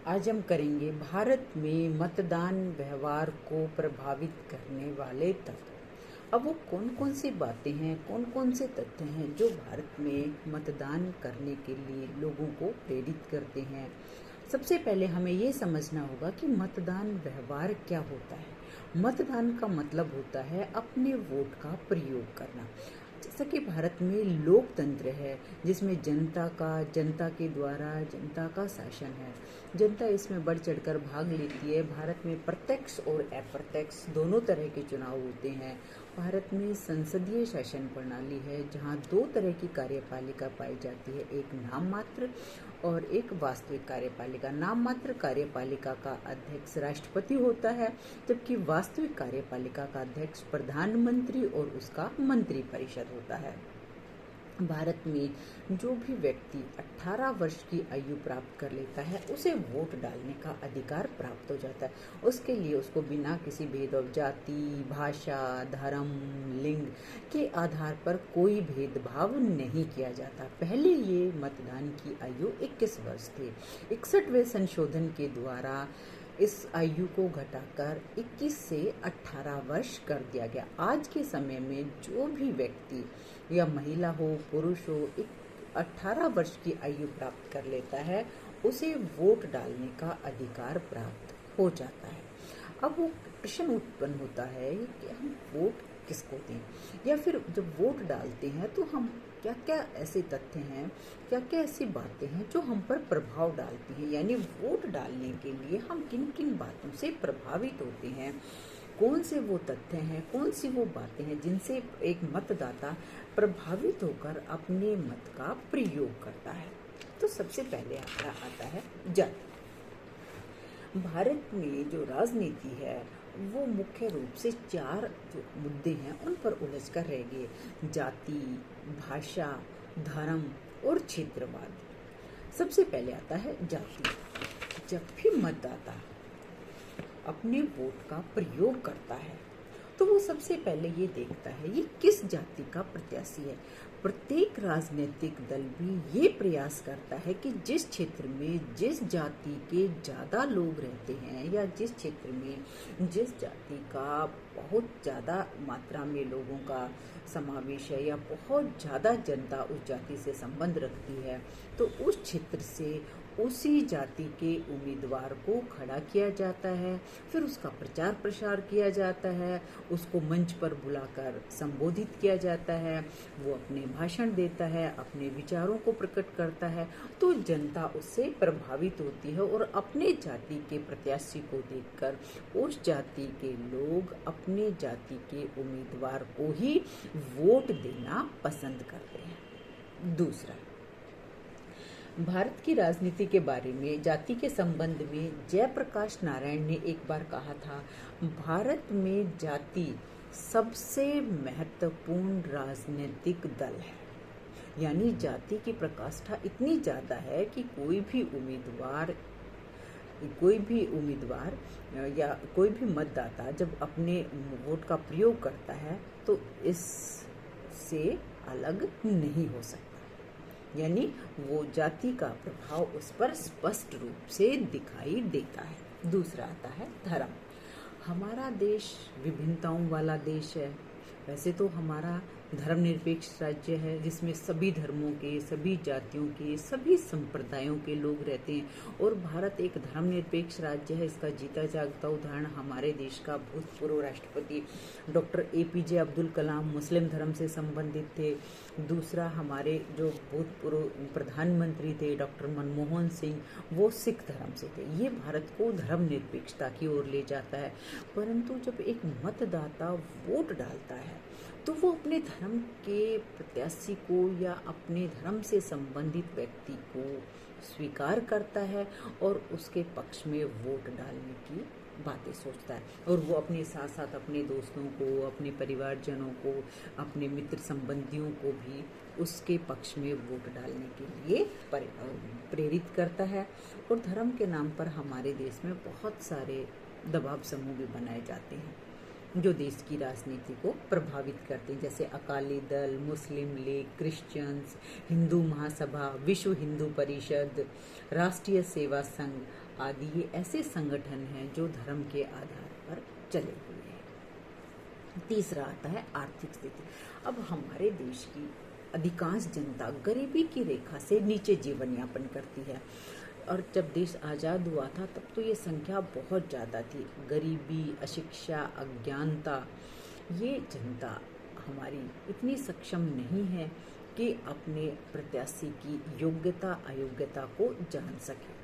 आज हम करेंगे भारत में मतदान व्यवहार को प्रभावित करने वाले तत्व। अब वो कौन कौन सी बातें हैं, कौन कौन से तथ्य हैं जो भारत में मतदान करने के लिए लोगों को प्रेरित करते हैं। सबसे पहले हमें ये समझना होगा कि मतदान व्यवहार क्या होता है। मतदान का मतलब होता है अपने वोट का प्रयोग करना। जैसा कि भारत में लोकतंत्र है जिसमें जनता के द्वारा जनता का शासन है। जनता इसमें बढ़ चढ़कर भाग लेती है। भारत में प्रत्यक्ष और अप्रत्यक्ष दोनों तरह के चुनाव होते हैं। भारत में संसदीय शासन प्रणाली है जहां दो तरह की कार्यपालिका पाई जाती है, एक नाम मात्र और एक वास्तविक कार्यपालिका। नाम मात्र कार्यपालिका का अध्यक्ष राष्ट्रपति होता है, जबकि वास्तविक कार्यपालिका का अध्यक्ष प्रधानमंत्री और उसका मंत्री परिषद होता है। भारत में जो भी व्यक्ति 18 वर्ष की आयु प्राप्त कर लेता है उसे वोट डालने का अधिकार प्राप्त हो जाता है। उसके लिए उसको बिना किसी भेदभाव, जाति, भाषा, धर्म, लिंग के आधार पर कोई भेदभाव नहीं किया जाता। पहले ये मतदान की आयु 21 वर्ष थी। 61वें संशोधन के द्वारा इस आयु को घटाकर 21 से 18 वर्ष कर दिया गया। आज के समय में जो भी व्यक्ति या महिला हो, पुरुष हो, 18 वर्ष की आयु प्राप्त कर लेता है उसे वोट डालने का अधिकार प्राप्त हो जाता है। अब वो प्रश्न उत्पन्न होता है कि हम वोट किसको दें, या फिर जब वोट डालते हैं तो हम क्या क्या ऐसे तथ्य हैं, क्या क्या ऐसी बातें हैं जो हम पर प्रभाव डालती हैं। यानी वोट डालने के लिए हम किन किन बातों से प्रभावित होते हैं, कौन से वो तथ्य हैं, कौन सी वो बातें हैं जिनसे एक मतदाता प्रभावित होकर अपने मत का प्रयोग करता है। तो सबसे पहले आता है जाति। भारत में जो राजनीति है वो मुख्य रूप से 4 जो मुद्दे हैं उन पर उलझ कर रह गए: जाति, भाषा, धर्म और क्षेत्रवाद। सबसे पहले आता है जाति। जब भी मतदाता अपने वोट का प्रयोग करता है तो वो सबसे पहले ये देखता है ये किस जाति का प्रत्याशी है। प्रत्येक राजनीतिक दल भी ये प्रयास करता है कि जिस क्षेत्र में जिस जाति के ज़्यादा लोग रहते हैं या जिस क्षेत्र में जिस जाति का बहुत ज़्यादा मात्रा में लोगों का समावेश है या बहुत ज़्यादा जनता उस जाति से संबंध रखती है, तो उस क्षेत्र से उसी जाति के उम्मीदवार को खड़ा किया जाता है। फिर उसका प्रचार प्रसार किया जाता है, उसको मंच पर बुलाकर संबोधित किया जाता है, वो अपने भाषण देता है, अपने विचारों को प्रकट करता है। तो जनता उससे प्रभावित होती है और अपने जाति के प्रत्याशी को देखकर उस जाति के लोग अपने जाति के उम्मीदवार को ही वोट देना पसंद करते हैं। दूसरा, भारत की राजनीति के बारे में जाति के संबंध में जयप्रकाश नारायण ने एक बार कहा था, भारत में जाति सबसे महत्वपूर्ण राजनीतिक दल है। यानी जाति की प्रकाष्ठा इतनी ज़्यादा है कि कोई भी उम्मीदवार या कोई भी मतदाता जब अपने वोट का प्रयोग करता है तो इससे अलग नहीं हो सकता। यानी वो जाति का प्रभाव उस पर स्पष्ट रूप से दिखाई देता है। दूसरा आता है धर्म। हमारा देश विभिन्नताओं वाला देश है। वैसे तो हमारा धर्मनिरपेक्ष राज्य है जिसमें सभी धर्मों के, सभी जातियों के, सभी संप्रदायों के लोग रहते हैं और भारत एक धर्मनिरपेक्ष राज्य है। इसका जीता जागता उदाहरण हमारे देश का भूतपूर्व राष्ट्रपति डॉक्टर APJ अब्दुल कलाम मुस्लिम धर्म से संबंधित थे। दूसरा, हमारे जो भूतपूर्व प्रधानमंत्री थे डॉक्टर मनमोहन सिंह, वो सिख धर्म से थे। ये भारत को धर्मनिरपेक्षता की ओर ले जाता है। परंतु जब एक मतदाता वोट डालता है तो वो अपने धर्म के प्रत्याशी को या अपने धर्म से संबंधित व्यक्ति को स्वीकार करता है और उसके पक्ष में वोट डालने की बातें सोचता है। और वो अपने साथ साथ अपने दोस्तों को, अपने परिवारजनों को, अपने मित्र संबंधियों को भी उसके पक्ष में वोट डालने के लिए प्रेरित करता है। और धर्म के नाम पर हमारे देश में बहुत सारे दबाव समूह भी बनाए जाते हैं जो देश की राजनीति को प्रभावित करते हैं, जैसे अकाली दल, मुस्लिम लीग, क्रिश्चियंस, हिंदू महासभा, विश्व हिंदू परिषद, राष्ट्रीय सेवा संघ आदि ये ऐसे संगठन हैं जो धर्म के आधार पर चले हुए हैं। तीसरा आता है आर्थिक स्थिति। अब हमारे देश की अधिकांश जनता गरीबी की रेखा से नीचे जीवन यापन करती है, और जब देश आज़ाद हुआ था तब तो ये संख्या बहुत ज़्यादा थी। गरीबी, अशिक्षा, अज्ञानता, ये जनता हमारी इतनी सक्षम नहीं है कि अपने प्रत्याशी की योग्यता अयोग्यता को जान सके।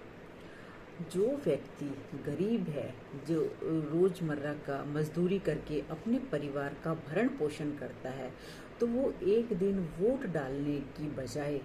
जो व्यक्ति गरीब है, जो रोज़मर्रा का मजदूरी करके अपने परिवार का भरण पोषण करता है, तो वो एक दिन वोट डालने की बजाय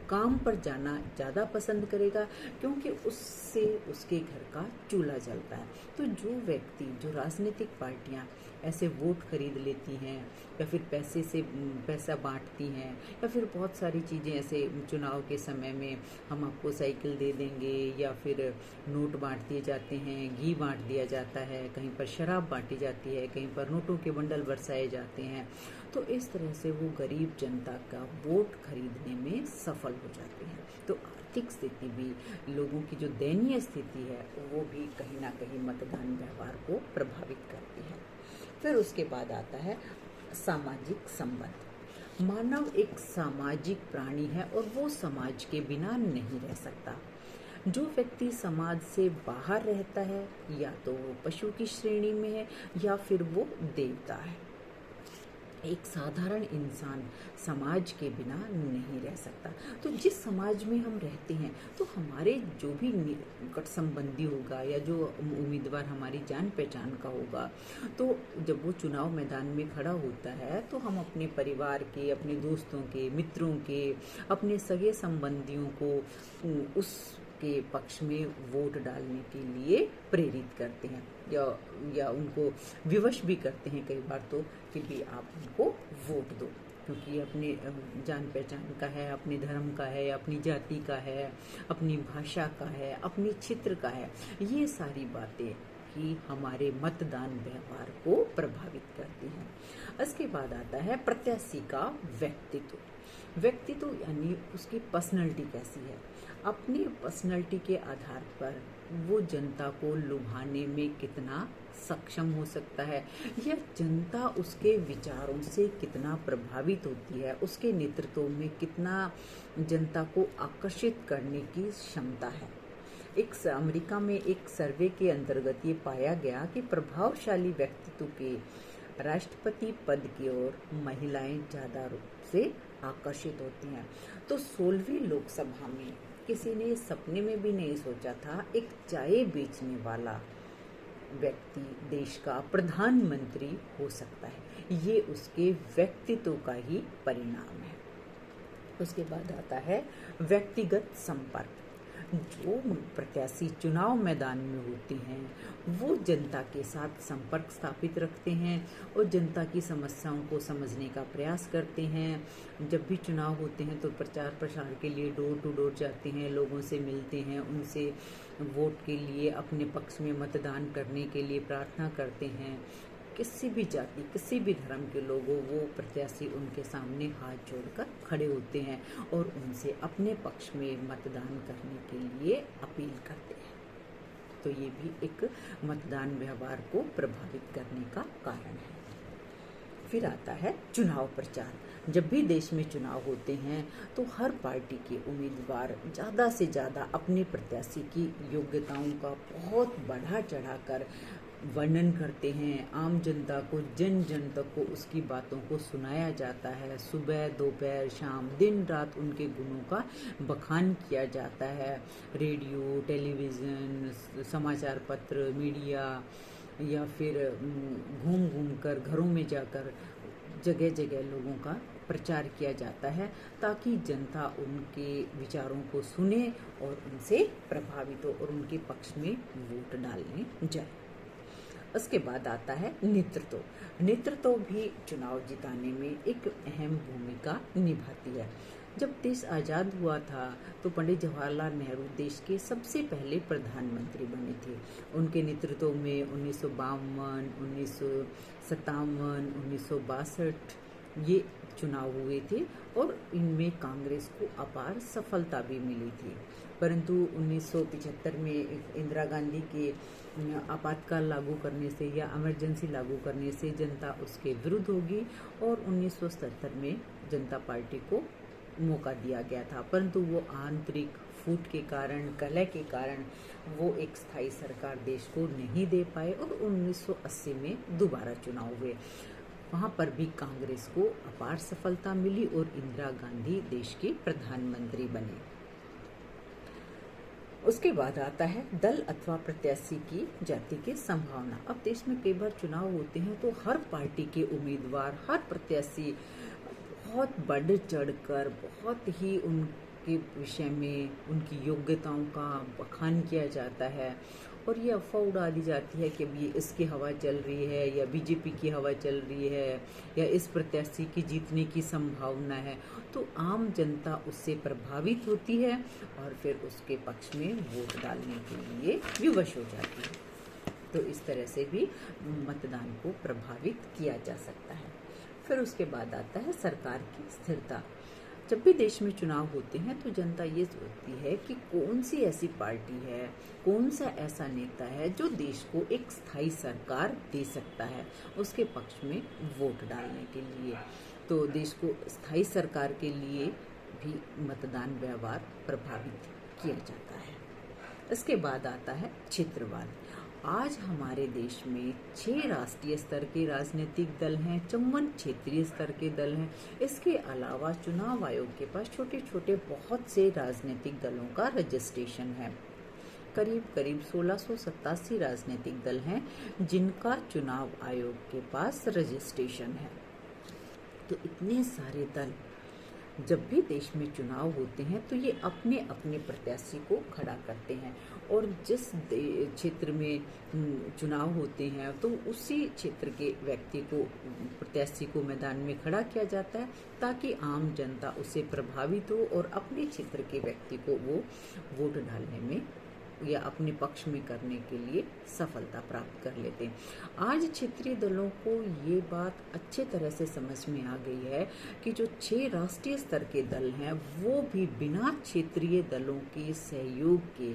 काम पर जाना ज़्यादा पसंद करेगा, क्योंकि उससे उसके घर का चूल्हा जलता है। तो जो व्यक्ति, जो राजनीतिक पार्टियां ऐसे वोट खरीद लेती हैं या फिर पैसा बांटती हैं, या फिर बहुत सारी चीज़ें ऐसे चुनाव के समय में हम आपको साइकिल दे देंगे, या फिर नोट बांट दिए जाते हैं, घी बांट दिया जाता है, कहीं पर शराब बांटी जाती है, कहीं पर नोटों के बंडल बरसाए जाते हैं, तो इस तरह से वो गरीब जनता का वोट खरीदने में सफल हो जाते हैं। तो आर्थिक स्थिति भी, लोगों की जो दयनीय स्थिति है, वो भी कहीं ना कहीं मतदान व्यवहार को प्रभावित करती है। फिर उसके बाद आता है सामाजिक संबंध। मानव एक सामाजिक प्राणी है और वो समाज के बिना नहीं रह सकता। जो व्यक्ति समाज से बाहर रहता है, या तो वो पशु की श्रेणी में है या फिर वो देवता है। एक साधारण इंसान समाज के बिना नहीं रह सकता। तो जिस समाज में हम रहते हैं, तो हमारे जो भी निकट संबंधी होगा या जो उम्मीदवार हमारी जान पहचान का होगा, तो जब वो चुनाव मैदान में खड़ा होता है, तो हम अपने परिवार के, अपने दोस्तों के, मित्रों के, अपने सगे संबंधियों को उसके पक्ष में वोट डालने के लिए प्रेरित करते हैं, या उनको विवश भी करते हैं कई बार, तो कि भी आप उनको वोट दो, क्योंकि अपने जान पहचान का है, अपने धर्म का है, अपनी जाति का है, अपनी भाषा का है, अपने क्षेत्र का है। ये सारी बातें ही हमारे मतदान व्यवहार को प्रभावित करती हैं। इसके बाद आता है प्रत्याशी का व्यक्तित्व यानी उसकी पर्सनैलिटी कैसी है। अपनी पर्सनैलिटी के आधार पर वो जनता को लुभाने में कितना सक्षम हो सकता है, या जनता उसके विचारों से कितना प्रभावित होती है, उसके नेतृत्व में कितना जनता को आकर्षित करने की क्षमता है। अमेरिका में एक सर्वे के अंतर्गत ये पाया गया कि प्रभावशाली व्यक्तित्व के राष्ट्रपति पद की ओर महिलाएं ज्यादा रूप से आकर्षित होती हैं। तो 16वीं लोकसभा में किसी ने सपने में भी नहीं सोचा था एक चाय बेचने वाला व्यक्ति देश का प्रधानमंत्री हो सकता है। ये उसके व्यक्तित्व का ही परिणाम है। उसके बाद आता है व्यक्तिगत संपर्क। जो प्रत्याशी चुनाव मैदान में होते हैं, वो जनता के साथ संपर्क स्थापित रखते हैं और जनता की समस्याओं को समझने का प्रयास करते हैं। जब भी चुनाव होते हैं तो प्रचार प्रसार के लिए डोर टू डोर जाते हैं, लोगों से मिलते हैं, उनसे वोट के लिए, अपने पक्ष में मतदान करने के लिए प्रार्थना करते हैं। किसी भी जाति, किसी भी धर्म के लोगों, वो प्रत्याशी उनके सामने हाथ जोड़कर खड़े होते हैं और उनसे अपने पक्ष में मतदान करने के लिए अपील करते हैं। तो ये भी एक मतदान व्यवहार को प्रभावित करने का कारण है। फिर आता है चुनाव प्रचार। जब भी देश में चुनाव होते हैं तो हर पार्टी के उम्मीदवार ज़्यादा से ज़्यादा अपने प्रत्याशी की योग्यताओं का बहुत बढ़ा चढ़ाकर वर्णन करते हैं। आम जनता को, जन जन तक को उसकी बातों को सुनाया जाता है। सुबह, दोपहर, शाम, दिन रात उनके गुणों का बखान किया जाता है। रेडियो, टेलीविज़न, समाचार पत्र, मीडिया, या फिर घूम घूम कर, घरों में जाकर जगह जगह लोगों का प्रचार किया जाता है, ताकि जनता उनके विचारों को सुने और उनसे प्रभावित हो और उनके पक्ष में वोट डालने जाए। उसके बाद आता है नेतृत्व भी चुनाव जिताने में एक अहम भूमिका निभाती है। जब देश आज़ाद हुआ था तो पंडित जवाहरलाल नेहरू देश के सबसे पहले प्रधानमंत्री बने थे। उनके नेतृत्व में 1952, 1957, 1962 ये चुनाव हुए थे और इनमें कांग्रेस को अपार सफलता भी मिली थी। परंतु 1975 में इंदिरा गांधी के आपातकाल लागू करने से या इमरजेंसी लागू करने से जनता उसके विरुद्ध होगी और 1977 में जनता पार्टी को मौका दिया गया था, परंतु वो आंतरिक फूट के कारण, कलह के कारण वो एक स्थायी सरकार देश को नहीं दे पाए और 1980 में दोबारा चुनाव हुए। वहाँ पर भी कांग्रेस को अपार सफलता मिली और इंदिरा गांधी देश के प्रधानमंत्री बने। उसके बाद आता है दल अथवा प्रत्याशी की जाति की संभावना। अब देश में कई बार चुनाव होते हैं तो हर पार्टी के उम्मीदवार, हर प्रत्याशी बहुत बढ़ चढ़कर बहुत ही उनके विषय में, उनकी योग्यताओं का बखान किया जाता है और ये अफवाह उड़ा दी जाती है कि अब ये इसकी हवा चल रही है या बीजेपी की हवा चल रही है या इस प्रत्याशी की जीतने की संभावना है, तो आम जनता उससे प्रभावित होती है और फिर उसके पक्ष में वोट डालने के लिए विवश हो जाती है। तो इस तरह से भी मतदान को प्रभावित किया जा सकता है। फिर उसके बाद आता है सरकार की स्थिरता। जब भी देश में चुनाव होते हैं तो जनता ये सोचती है कि कौन सी ऐसी पार्टी है, कौन सा ऐसा नेता है जो देश को एक स्थायी सरकार दे सकता है, उसके पक्ष में वोट डालने के लिए। तो देश को स्थायी सरकार के लिए भी मतदान व्यवहार प्रभावित किया जाता है। इसके बाद आता है क्षेत्रवाद। आज हमारे देश में 6 राष्ट्रीय स्तर के राजनीतिक दल हैं, 54 क्षेत्रीय स्तर के दल हैं। इसके अलावा चुनाव आयोग के पास छोटे छोटे बहुत से राजनीतिक दलों का रजिस्ट्रेशन है। करीब करीब 1687 राजनीतिक दल हैं जिनका चुनाव आयोग के पास रजिस्ट्रेशन है। तो इतने सारे दल जब भी देश में चुनाव होते हैं तो ये अपने अपने प्रत्याशी को खड़ा करते हैं और जिस क्षेत्र में चुनाव होते हैं तो उसी क्षेत्र के व्यक्ति को, प्रत्याशी को मैदान में खड़ा किया जाता है ताकि आम जनता उससे प्रभावित हो और अपने क्षेत्र के व्यक्ति को वो वोट डालने में या अपने पक्ष में करने के लिए सफलता प्राप्त कर लेते हैं। आज क्षेत्रीय दलों को ये बात अच्छे तरह से समझ में आ गई है कि जो 6 राष्ट्रीय स्तर के दल हैं वो भी बिना क्षेत्रीय दलों के सहयोग के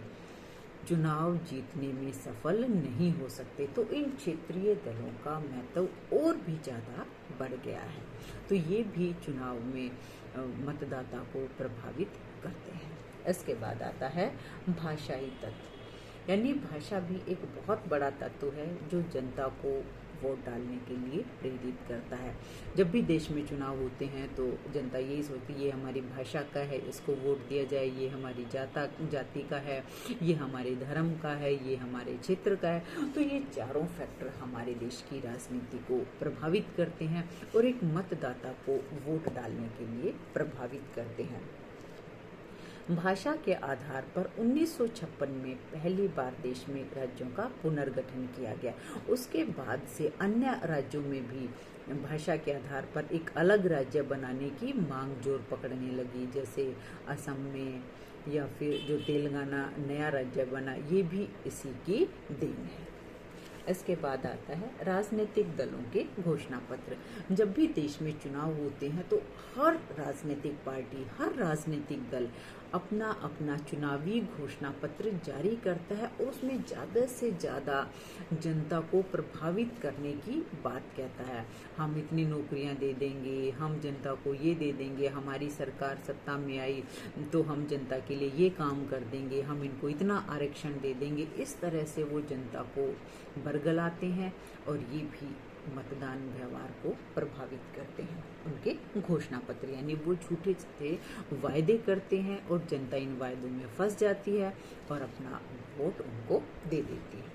चुनाव जीतने में सफल नहीं हो सकते। तो इन क्षेत्रीय दलों का महत्व और भी ज़्यादा बढ़ गया है। तो ये भी चुनाव में मतदाता को प्रभावित करते हैं। इसके बाद आता है भाषाई तत्व, यानी भाषा भी एक बहुत बड़ा तत्व है जो जनता को वोट डालने के लिए प्रेरित करता है। जब भी देश में चुनाव होते हैं तो जनता यही सोचती है ये हमारी भाषा का है, इसको वोट दिया जाए, ये हमारी जाति का है, ये हमारे धर्म का है, ये हमारे क्षेत्र का है। तो ये चारों फैक्टर हमारे देश की राजनीति को प्रभावित करते हैं और एक मतदाता को वोट डालने के लिए प्रभावित करते हैं। भाषा के आधार पर 1956 में पहली बार देश में राज्यों का पुनर्गठन किया गया। उसके बाद से अन्य राज्यों में भी भाषा के आधार पर एक अलग राज्य बनाने की मांग जोर पकड़ने लगी, जैसे असम में या फिर जो तेलंगाना नया राज्य बना, ये भी इसी की देन है। इसके बाद आता है राजनीतिक दलों के घोषणा पत्र। जब भी देश में चुनाव होते हैं तो हर राजनीतिक पार्टी, हर राजनीतिक दल अपना अपना चुनावी घोषणा पत्र जारी करता है और उसमें ज़्यादा से ज़्यादा जनता को प्रभावित करने की बात कहता है। हम इतनी नौकरियां दे देंगे, हम जनता को ये दे देंगे, हमारी सरकार सत्ता में आई तो हम जनता के लिए ये काम कर देंगे, हम इनको इतना आरक्षण दे देंगे। इस तरह से वो जनता को बरगलाते हैं और ये भी मतदान व्यवहार को प्रभावित करते हैं। उनके घोषणा पत्र यानी वो झूठे झूठे वायदे करते हैं और जनता इन वायदों में फंस जाती है और अपना वोट उनको दे देती है।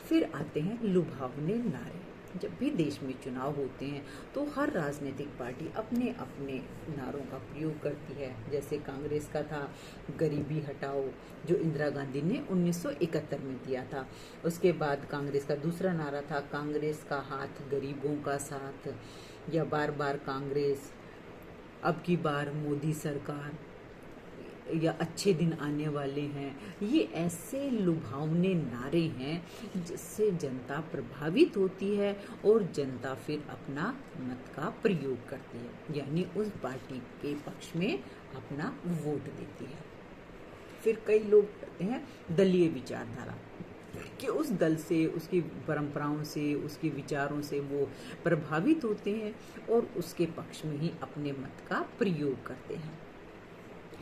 फिर आते हैं लुभावने नारे। जब भी देश में चुनाव होते हैं तो हर राजनीतिक पार्टी अपने अपने नारों का प्रयोग करती है। जैसे कांग्रेस का था गरीबी हटाओ, जो इंदिरा गांधी ने 1971 में दिया था। उसके बाद कांग्रेस का दूसरा नारा था कांग्रेस का हाथ गरीबों का साथ, या बार बार कांग्रेस, अब की बार मोदी सरकार, या अच्छे दिन आने वाले हैं। ये ऐसे लुभावने नारे हैं जिससे जनता प्रभावित होती है और जनता फिर अपना मत का प्रयोग करती है, यानी उस पार्टी के पक्ष में अपना वोट देती है। फिर कई लोग करते हैं दलीय विचारधारा, कि उस दल से, उसकी परंपराओं से, उसके विचारों से वो प्रभावित होते हैं और उसके पक्ष में ही अपने मत का प्रयोग करते हैं।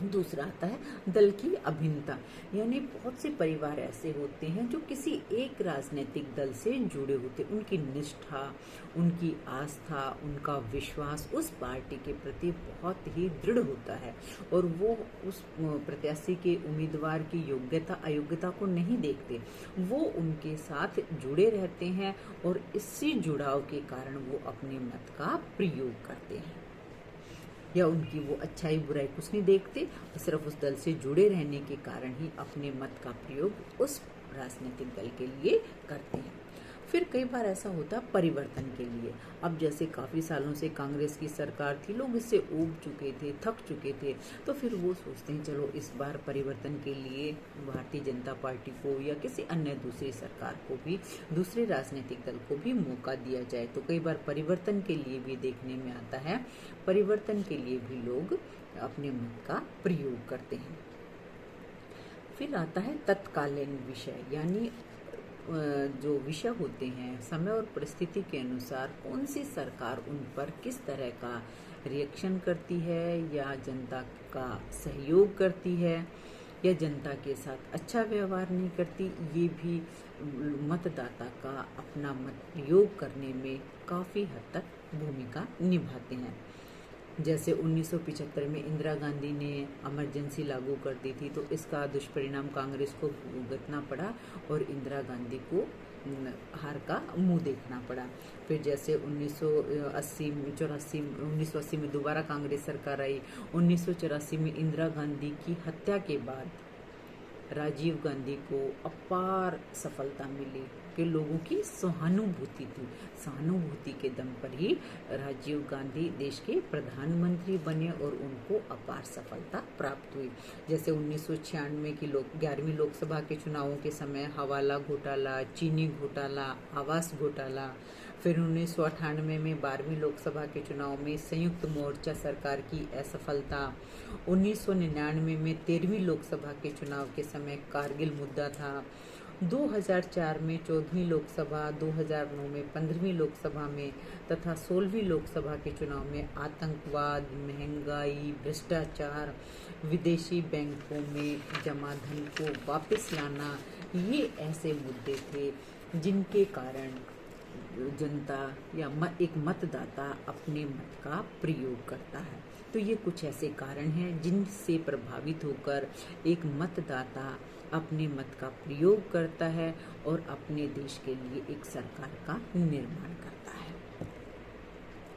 दूसरा आता है दल की अभिन्नता, यानी बहुत से परिवार ऐसे होते हैं जो किसी एक राजनीतिक दल से जुड़े होते हैं। उनकी निष्ठा, उनकी आस्था, उनका विश्वास उस पार्टी के प्रति बहुत ही दृढ़ होता है और वो उस प्रत्याशी के उम्मीदवार की योग्यता अयोग्यता को नहीं देखते, वो उनके साथ जुड़े रहते हैं और इसी जुड़ाव के कारण वो अपने मत का प्रयोग करते हैं, या उनकी वो अच्छाई बुराई कुछ नहीं देखते, सिर्फ उस दल से जुड़े रहने के कारण ही अपने मत का प्रयोग उस राजनीतिक दल के लिए करते हैं। फिर कई बार ऐसा होता है परिवर्तन के लिए। अब जैसे काफ़ी सालों से कांग्रेस की सरकार थी, लोग इससे ऊब चुके थे, थक चुके थे, तो फिर वो सोचते हैं चलो इस बार परिवर्तन के लिए भारतीय जनता पार्टी को या किसी अन्य दूसरी सरकार को भी, दूसरे राजनीतिक दल को भी मौका दिया जाए। तो कई बार परिवर्तन के लिए भी देखने में आता है, परिवर्तन के लिए भी लोग अपने मत का प्रयोग करते हैं। फिर आता है तत्कालीन विषय, यानी जो विषय होते हैं समय और परिस्थिति के अनुसार कौन सी सरकार उन पर किस तरह का रिएक्शन करती है, या जनता का सहयोग करती है, या जनता के साथ अच्छा व्यवहार नहीं करती, ये भी मतदाता का अपना मत प्रयोग करने में काफ़ी हद तक भूमिका निभाते हैं। जैसे 1975 में इंदिरा गांधी ने इमरजेंसी लागू कर दी थी, तो इसका दुष्परिणाम कांग्रेस को भुगतना पड़ा और इंदिरा गांधी को हार का मुंह देखना पड़ा। फिर जैसे 1980 में दोबारा कांग्रेस सरकार आई। 1984 में इंदिरा गांधी की हत्या के बाद राजीव गांधी को अपार सफलता मिली कि लोगों की सहानुभूति थी, सहानुभूति के दम पर ही राजीव गांधी देश के प्रधानमंत्री बने और उनको अपार सफलता प्राप्त हुई। जैसे 1996 की 11वीं लोकसभा के चुनावों के समय हवाला घोटाला, चीनी घोटाला, आवास घोटाला, फिर 1998 में 12वीं लोकसभा के चुनाव में संयुक्त मोर्चा सरकार की असफलता, 1999 में 13वीं लोकसभा के चुनाव के समय कारगिल मुद्दा था, 2004 में 14वीं लोकसभा, 2009 में 15वीं लोकसभा में तथा 16वीं लोकसभा के चुनाव में आतंकवाद, महंगाई, भ्रष्टाचार, विदेशी बैंकों में जमा धन को वापस लाना, ये ऐसे मुद्दे थे जिनके कारण जनता या एक मतदाता अपने मत का प्रयोग करता है। तो ये कुछ ऐसे कारण हैं जिनसे प्रभावित होकर एक मतदाता अपने मत का प्रयोग करता है और अपने देश के लिए एक सरकार का निर्माण करता है।